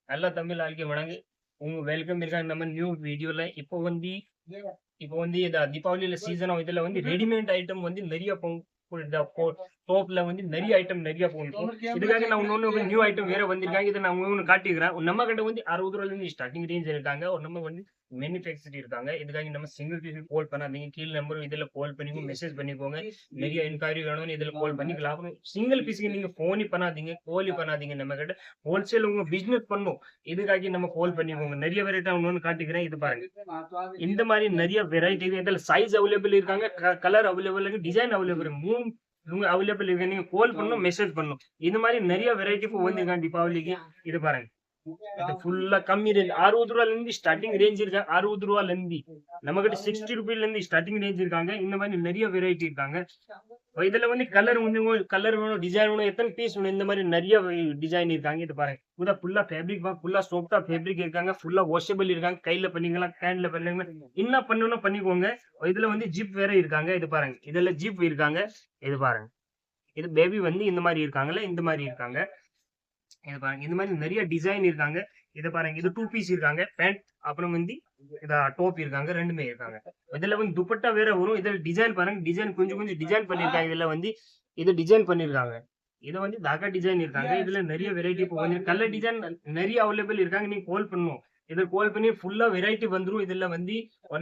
நல்லா தமிழ் ஆள்க்கு வணங்கு. உங்க வெல்கம் இருக்காங்க நம்ம நியூ வீடியோல. இப்போ வந்து இந்த தீபாவளியில சீசன் இதுல வந்து ரெடிமேட் ஐட்டம் வந்து நிறைய டோப்ல வந்து நிறைய ஐட்டம் நிறைய போகும். இதுக்காக நான் இன்னொன்னு நியூ ஐட்டம் வேற வந்திருக்காங்க. இதை நான் உங்களுக்கு காட்டிக்கிறேன். நம்ம கிட்ட வந்து 60 ரூபாயில இருந்து ஸ்டார்டிங் ரேஞ்ச் இருக்காங்க. ஒரு நம்ம வந்து மேனுஃபேக்சர் இருக்காங்க. இதுக்காக நம்ம சிங்கிள் பீஸ் கால் பண்ணாதீங்க. கீழ நம்பர் இதுல கால் பண்ணி மெசேஜ் பண்ணிக்கோங்க. நிறைய என்கொயரி வேணும்னு இதுல கால் பண்ணிக்கலாம். அப்புறம் சிங்கிள் பீஸ்க்கு நீங்க போன் பண்ணாதீங்க, கால் பண்ணாதீங்க. நம்ம கிட்ட ஹோல்சேல் உங்க பிசினஸ் பண்ணும். இதுக்காக நம்ம கால் பண்ணிக்கோங்க. நிறைய வெரைட்டி ஒன்னு காட்டிக்கிறேன். இது பாருங்க. இந்த மாதிரி நிறைய வெரைட்டி இதுல சைஸ் அவைலபிள் இருக்காங்க, கலர் அவைலபிள் இருக்கு, டிசைன் அவைலபிள் இருக்கு. மூணு அவைலபிள் இருக்கு. நீங்க கால் பண்ணணும், மெசேஜ் பண்ணணும். இது மாதிரி நிறைய வெரைட்டி இப்போ வந்திருக்காங்க தீபாவளிக்கு. இது பாருங்க. இது ஃபுல்லா கம்மி ரேஞ்ச் 60 ரூபாயில இருந்து ஸ்டார்டிங் ரேஞ்ச் இருக்கு. 60 ரூபாயில இருந்து நம்ம கிட்ட 60 ரூபாயில இருந்து ஸ்டார்டிங் ரேஞ்ச் இருக்காங்க. இந்த மாதிரி நிறைய வெரைட்டி இருக்காங்க. இதுல வந்து கலர் வேணும், டிசைன் வேணும், எத்தனை பீஸ் வேணும், இந்த மாதிரி நிறைய டிசைன் இருக்காங்க. இது பாருங்க. ஃபுல்லா ஃபேப்ரிக் ஃபுல்லா சாஃப்டா ஃபேப்ரிக் இருக்காங்க. ஃபுல்லா வாஷபிள் இருக்காங்க. கையில பண்ணிக்கலாம், ஹேண்ட்ல பண்ணலாம். என்ன பண்ணணும் பண்ணிக்கோங்க. இதுல வந்து ஜிப் வேற இருக்காங்க. இது பாருங்க. இதுல ஜிப் இருக்காங்க. இது பாருங்க. இது பேபி வந்து இந்த மாதிரி இருக்காங்கல்ல, இந்த மாதிரி இருக்காங்க. இது பாருங்க. இந்த மாதிரி நிறைய டிசைன் இருக்காங்க. இதை பாருங்க. இது 2 பீஸ் இருக்காங்க. பேண்ட் அப்புறம் வந்து டோப் இருக்காங்க. ரெண்டுமே இருக்காங்க. இதுல வந்து துப்பட்டா வேற வரும். இதுல டிசைன் பாருங்க. டிசைன் கொஞ்சம் டிசைன் பண்ணிருக்காங்க. இதுல வந்து இது டிசைன் பண்ணிருக்காங்க. இது வந்து தாக்கா டிசைன் இருக்காங்க. இதுல நிறைய வெரைட்டி இப்போ வந்து கலர் டிசைன் நிறைய அவைலபிள் இருக்காங்க. நீங்க கால் பண்ணணும். இதை கால் பண்ணி ஃபுல்லா வெரைட்டி வந்துரும். இதுல வந்து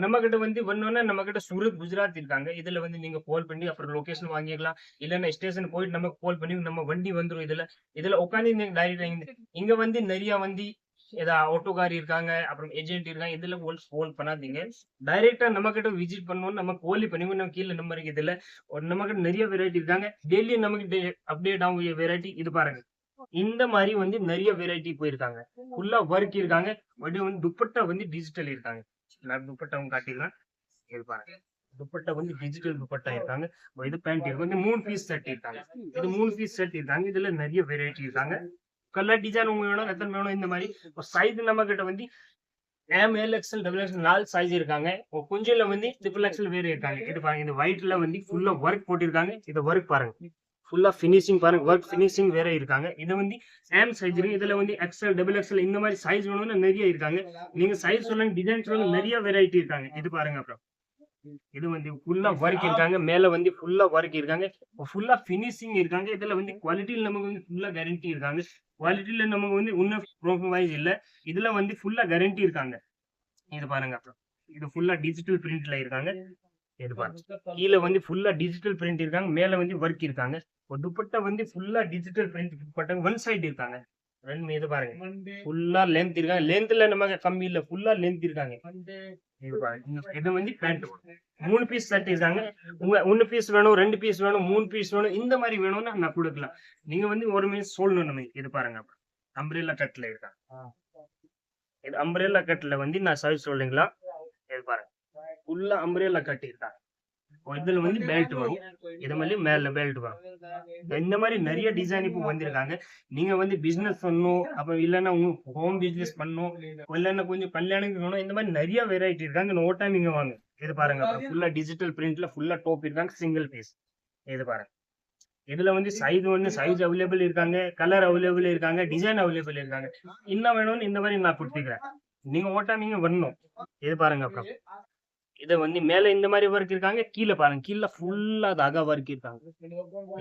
நம்ம கிட்ட வந்து வரணும்னா நம்ம கிட்ட சூரத் குஜராத் இருக்காங்க. இதுல வந்து நீங்க கால் பண்ணி அப்புறம் லொகேஷன் வாங்கிக்கலாம். இல்லன்னா ஸ்டேஷன் போயிட்டு நம்ம கால் பண்ணி நம்ம வண்டி வந்துரும். இதுல உட்காந்து நீங்க டைரக்டா இங்க வந்து நிறைய வந்து ஆட்டோக்கார் இருக்காங்க, அப்புறம் ஏஜென்ட் இருக்காங்க. இதுல கால் பண்ணாதீங்க. டைரக்டா நம்ம கிட்ட விசிட் பண்ணணும். நம்ம கோலி பண்ணி நம்ம கீழே நம்பர் இருக்கு. இதுல நம்ம கிட்ட நிறைய வெரைட்டி இருக்காங்க. டெய்லி நமக்கு அப்டேட் ஆகும் வெரைட்டி. இது பாருங்க. இந்த மாதிரி வந்து நிறைய வெரைட்டி போயிருக்காங்க. ஃபுல்லா ஒர்க் இருக்காங்க. வந்து துப்பட்டா வந்து டிஜிட்டல் இருக்காங்க. நான் துப்பட்டாவும் காட்டிக்கலாம். இது பாருங்க. துப்பட்டா வந்து டிஜிட்டல் துப்பட்டா இருக்காங்க. இது பேண்ட் இருக்கு. வந்து 3 பீஸ் செட் இருக்காங்க. இது 3 பீஸ் செட் இருக்காங்க. இதுல நிறைய வெரைட்டி இருக்காங்க. கலர் டிசைன் உங்களுக்கு வேணும், எத்தனை வேணும், இந்த மாதிரி சைஸ் நம்ம கிட்ட வந்து ML, XL, XXL 4 சைஸ் இருக்காங்க. கொஞ்சம்ல வந்து XXL வேற இருக்காங்க. இது பாருங்க. இந்த ஒயிட்ல வந்து ஃபுல்லா ஒர்க் போட்டிருக்காங்க. இது ஒர்க் பாருங்க. ஃபுல்லா ஃபினிஷிங் பாருங்க. ஒர்க் ஃபினிஷிங் வேற இருக்காங்க. இது வந்து சைஸ் இருக்கு. இதுல வந்து XL, XXL இந்த மாதிரி சைஸ் வேணும்னு நிறைய இருக்காங்க. நீங்க சைஸ் சொல்லுங்க, டிசைன் சொல்லுங்க, நிறைய வெரைட்டி இருக்காங்க. இது பாருங்க. அப்புறம் இது வந்து ஃபுல்லா ஒர்க் இருக்காங்க. மேல வந்து ஃபுல்லா ஒர்க் இருக்காங்க. ஃபுல்லா ஃபினிஷிங் இருக்காங்க. இதுல வந்து குவாலிட்டியில நமக்கு வந்து ஃபுல்லா கேரண்டி இருக்காங்க. குவாலிட்டியில நமக்கு வந்து இன்னும் ப்ரோஃபைஸ் இல்ல. இதுல வந்து ஃபுல்லா கேரண்டி இருக்காங்க. இது பாருங்க. அப்புறம் இது ஃபுல்லா டிஜிட்டல் பிரிண்ட்ல இருக்காங்க. இது பாருங்க. கீழ வந்து ஃபுல்லா டிஜிட்டல் பிரிண்ட் இருக்காங்க. மேல வந்து ஒர்க் இருக்காங்க. துப்பட்டா வந்து ஃபுல்லா digital print dupatta one side இருக்காங்க. ரெண்டு இது பாருங்க. ஃபுல்லா லென்த் இருக்காங்க. லென்த்ல நமக்கு கம்மி இல்ல. ஃபுல்லா லென்த் இருக்காங்க. இது பாருங்க. இது வந்து பேண்ட் 3 பீஸ் செட் இருக்காங்க. உங்க 1 பீஸ் வேணும், 2 பீஸ் வேணும், 3 பீஸ் வேணும், இந்த மாதிரி வேணும்னா நான் கொடுக்கலாம். நீங்க வந்து ஒரு மீஸ் சொல்லணும் நம்ம. இது பாருங்க. அம்ப்ரெல்லா கட்ல இருக்காங்க. இது அம்ப்ரெல்லா கட்ல வந்து நான் சைஸ் சொல்றீங்களா? இது பாருங்க. ஃபுல்லா அம்ப்ரெல்லா கட் இருக்காங்க. இதுல வந்து பெல்ட் வரும். இது மாதிரி மேல பெல்ட் வரும். இந்த மாதிரி நிறைய டிசைன் இப்போ வந்திருக்காங்க. நீங்க வந்து பிசினஸ் பண்ணணும், அப்ப இல்லன்னா உங்க ஹோம் பிசினஸ் பண்ணணும், இல்லன்னா கொஞ்சம் கல்யாணத்துக்கு வேணும், இந்த மாதிரி நிறைய வெரைட்டி இருக்காங்க. நோட்டா நீங்க வாங்க. இது பாருங்க. அப்புறம் ஃபுல்லா டிஜிட்டல் பிரிண்ட்ல ஃபுல்லா டோப் இருக்காங்க. Single piece. இது பாருங்க. இதுல வந்து சைஸ் அவைலபிள் இருக்காங்க, கலர் அவைலபிள் இருக்காங்க, டிசைன் அவைலபிள் இருக்காங்க. என்ன வேணும்னு இந்த மாதிரி நான் கொடுத்துக்கிறேன். நீங்க ஓட்டா நீங்க வரணும். இது பாருங்க. அப்புறம் இத வந்து மேல இந்த மாதிரி ஒர்க் இருக்காங்க. கீழே பாருங்க. கீழே ஃபுல்லா தாகா ஒர்க் இருக்காங்க.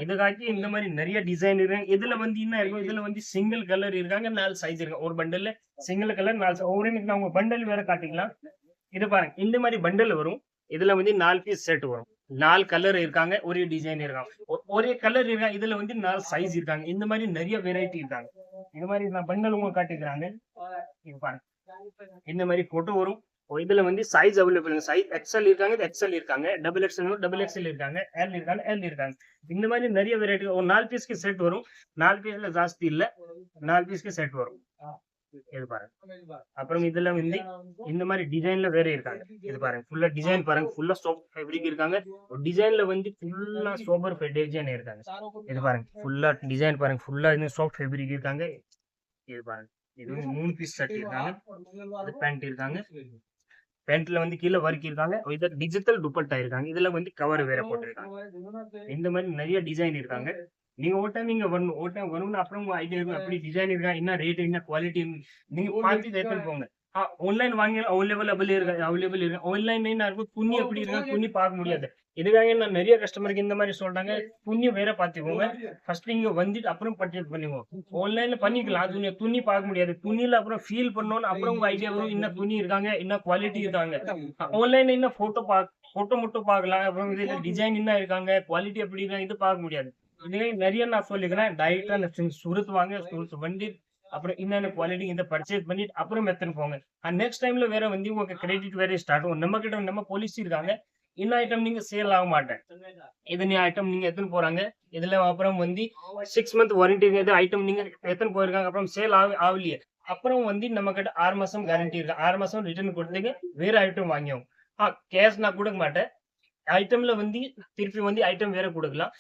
இதுக்காக இந்த மாதிரி நிறைய டிசைன் இருக்காங்க. இதுல வந்து என்ன இருக்கும்? இதுல வந்து சிங்கிள் கலர் இருக்காங்க. 4 சைஸ் இருக்கு. ஒரு பண்டல்ல சிங்கிள் கலர் 4 ஒவ்வொரு நான் உங்க பண்டல் வேற காட்டிக்கலாம். இது பாருங்க. இந்த மாதிரி பண்டல் வரும். இதுல வந்து 4 பீஸ் செட் வரும். 4 கலர் இருக்காங்க. ஒரே டிசைன் இருக்காங்க. ஒரே கலர் இருக்காங்க. இதுல வந்து 4 சைஸ் இருக்காங்க. இந்த மாதிரி நிறைய வெரைட்டி இருக்காங்க. இந்த மாதிரி நான் பண்டல் உங்க காட்டிக்கிறாங்க. இது பாருங்க. இந்த மாதிரி போட்டோ வரும். இதுல வந்து சைஸ் அவைலபிள். சைஸ் XL இருக்காங்க, XL இருக்காங்க, XXL இருக்காங்க, L இருக்காங்க, L இருக்காங்க. இந்த மாதிரி நிறைய வெரைட்டி. ஒரு 4 பீஸ்க்கு செட் வரும். 4 பீஸ்ல ஜாஸ்தி இல்ல. 4 பீஸ்க்கு செட் வரும். இது பாருங்க. அப்புறம் இதுல வந்து இந்த மாதிரி டிசைன்ல வேற இருக்காங்க. இது பாருங்க. ஃபுல்லா டிசைன் பாருங்க. ஃபுல்லா சாஃப்ட் ஃபேப்ரிக் இருக்காங்க. டிசைன்ல வந்து ஃபுல்லா சோபர் டிசைன் இருக்காங்க. இது பாருங்க. ஃபுல்லா டிசைன் பாருங்க. ஃபுல்லா இந்த சாஃப்ட் ஃபேப்ரிக் இருக்காங்க. இது பாருங்க. இது வந்து 3 பீஸ் செட் இருக்காங்க. இது பேண்ட் இருக்காங்க. பேண்ட்ல வந்து கீழே ஒர்க் இருக்காங்க. இது டிஜிட்டல் துப்பட்டா இருக்காங்க. இதுல வந்து கவர் வேற போட்டிருக்காங்க. இந்த மாதிரி நிறைய டிசைன் இருக்காங்க. நீங்க ஒரு டைம் இங்க வரணும். ஒரு டைம் வரணும்னு அப்புறம் உங்க ஐடியா இருக்கும். எப்படி டிசைன் இருக்கா? என்ன ரேட்? என்ன குவாலிட்டி? நீங்க பார்த்து இத எடுத்துட்டு போங்க. ஆன்லைன் வாங்கி அவைலபிள் இருக்கு. ஆன்லைன்ல என்ன இருக்கும்? துணி எப்படி இருக்கு? துணி பார்க்க முடியாது. இதுக்காக நான் நெறைய கஸ்டமருக்கு இந்த மாரி சொல்றாங்க. துணி வேற பார்த்துக்கோங்க. ஃபர்ஸ்ட் இங்க வந்துட்டு அப்புறம் பர்ச்சேஸ் பண்ணிக்கோங்க. ஆன்லைன்ல பண்ணிக்கலாம். அது துணி பார்க்க முடியாது. துணியில அப்புறம் ஃபீல் பண்ணோம்னு அப்புறம் உங்க ஐடியா வரும். என்ன துணி இருக்காங்க? என்ன குவாலிட்டி இருக்காங்க? ஆன்லைன்ல என்ன போட்டோ மட்டும் பார்க்கலாம். அப்புறம் இதுல டிசைன் என்ன இருக்காங்க? குவாலிட்டி எப்படி இருக்காங்க? இது பார்க்க முடியாது. இதுவே நெறைய நான் சொல்லிக்கிறேன். டைரக்ட்டா சூரத் வாங்க. சூரத் வந்து அப்புறம் என்னென்ன குவாலிட்டி இத பர்ச்சேஸ் பண்ணிட்டு அப்புறம் எடுத்துன்னு போங்க. நெக்ஸ்ட் டைம்ல வேற வந்து உங்களுக்கு கிரெடிட் வேற ஸ்டார்ட் ஆகும். நம்மகிட்ட நம்ம பாலிசி இருக்காங்க. இந்த ஐட்டம் நீங்க சேல் ஆக மாட்டேன். இது நீ ஐட்டம் நீங்க எடுத்துன்னு போறாங்க. இதுல அப்புறம் வந்து 6 மந்த் வாரண்டி இருக்குது. ஐட்டம் நீங்க எடுத்துன்னு போயிருக்காங்க. அப்புறம் சேல் ஆகலையே. அப்புறம் வந்து நம்மகிட்ட 6 மாசம் கேரண்டி இருக்கு. 6 மாசம் ரிட்டர்ன் கொடுத்தீங்க. வேற ஐட்டம் வாங்கியோம். கேஷ் நான் குடுக்க மாட்டேன். ஐட்டம்ல வந்து திருப்பி வந்து ஐட்டம் வேற குடுக்கலாம்.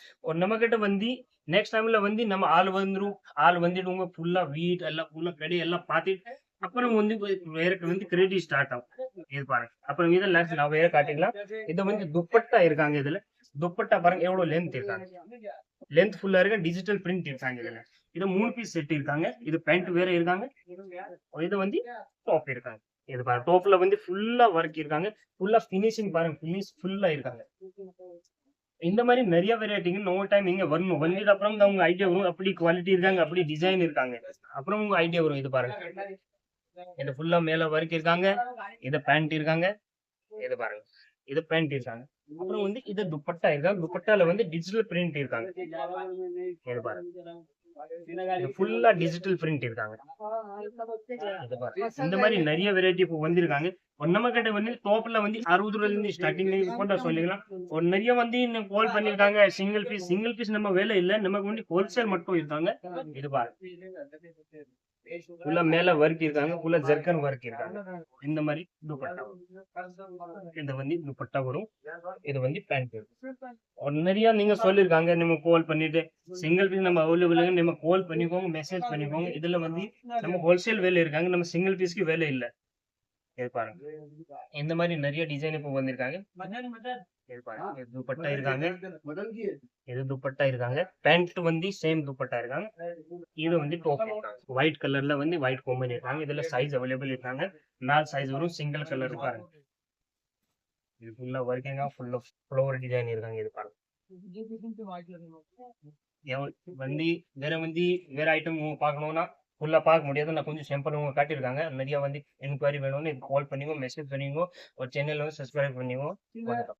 நம்மகிட்ட வந்து நெக்ஸ்ட் டைம்ல வந்து நம்ம ஆள் வந்துடுவாங்க. ஃபுல்லா வீடு எல்லாம் ஃபுல்லா கடை எல்லாம் பார்த்துட்டு அப்புறம் வந்து வேற வந்து கிரெடிட் ஸ்டார்ட் ஆகும். இது பாருங்க. அப்புறம் இதெல்லாம் நான் வேற காட்டிக்கலாம். இது வந்து துப்பட்டா இருக்காங்க இதுல. துப்பட்டா பாருங்க எவ்வளவு லென்த் இருக்காங்க. லென்த் ஃபுல்லா இருக்கு. டிஜிட்டல் பிரிண்ட் இருக்காங்க இதுல. இது 3 பீஸ் செட் இருக்காங்க. இது பேண்ட் வேற இருக்காங்க. இது வந்து டாப் இருக்காங்க. இது பாருங்க. டாப்ல வந்து ஃபுல்லா ஒர்க் இருக்காங்க. ஃபுல்லா ஃபினிஷிங் பாருங்க. ஃபுல்லா இருக்காங்க. இந்த மாரி நெறைய வெரைட்டிங்க இன்னொரு டைம் நீங்க வரணும். வந்துட்டு அப்புறம் தான் உங்க ஐடியா வரும். அப்படி குவாலிட்டி இருக்காங்க. அப்படி டிசைன் இருக்காங்க. அப்புறம் உங்க ஐடியா வரும். இது பாருங்க. இது ஃபுல்லா மேல ஒர்க் இருக்காங்க. இது பேண்ட் இருக்காங்க. இது பாருங்க. இது பேண்ட் இருக்காங்க. அப்புறம் வந்து இது துப்பட்டா இருக்காங்க. துப்பட்டால வந்து டிஜிட்டல் பிரிண்ட் இருக்காங்க. இது பாருங்க. இது ஃபுல்லா டிஜிட்டல் பிரிண்ட் இருக்காங்க. இது பாருங்க. இந்த மாரி நெறைய வெரைட்டி இப்போ வந்திருக்காங்க. நம்ம கிட்ட வந்து டாப்ல வந்து 60 ரூபாயில இருந்து ஸ்டார்டிங்ல போட்டா சொல்லிக்கலாம். ஒரு நெறைய வந்து இன்னும் கால் பண்ணிருக்காங்க. சிங்கிள் பீஸ் நம்ம வேலை இல்ல. நமக்கு வந்து ஹோல்சேல் மட்டும் இருக்காங்க. இது பாருங்க. ஃபுல்லா மேல ஒர்க் இருக்காங்க. ஃபுல்லா ஜர்க்கன் ஒர்க் இருக்காங்க. இந்த மாரி துப்பட்டா வரும். இது வந்து துப்பட்டா வரும். இது வந்து பேண்ட் வரும். நெறைய நீங்க சொல்லிருக்காங்க. நம்ம கால் பண்ணிட்டு சிங்கிள் பீஸ் நம்ம அவைலபிள் நம்ம கால் பண்ணிக்கோங்க. மெசேஜ் பண்ணிக்கோங்க. இதுல வந்து நம்ம ஹோல்சேல் வேலை இருக்காங்க. நம்ம சிங்கிள் பீஸ்க்கு வேலை இல்ல. இது பாருங்க. இந்த மாரி நெறைய டிசைன் இப்போ வந்திருக்காங்க. இது பாருங்க. இது துப்பட்டா இருக்காங்க. இது துப்பட்டா இருக்காங்க. பேண்ட் வந்து சேம் துப்பட்டா இருக்காங்க. இது வந்து டாப் இருக்காங்க. ஒயிட் கலர்ல வந்து ஒயிட் காம்பன் இருக்காங்க. இதுல சைஸ் அவைலபிள் இருக்காங்க. 4 சைஸ் வரும். சிங்கிள் கலர் பாருங்க. இது ஃபுல்லா ஒர்க்கிங்கா ஃபுல்லா ஃப்ளவர் டிசைன் இருக்காங்க. இது பாருங்க. வந்து வேற ஐட்டம் பார்க்கணும்னா ஃபுல்லா பார்க்க முடியாது. நான் கொஞ்சம் சாம்பிள் உங்களுக்கு காட்டியிருக்காங்க. நெறைய வந்து என்குயரி வேணும்னு கால் பண்ணிக்கோ, மெசேஜ் பண்ணிக்கோ. ஒரு சேனல் வந்து சப்ஸ்கிரைப் பண்ணிக்கோ.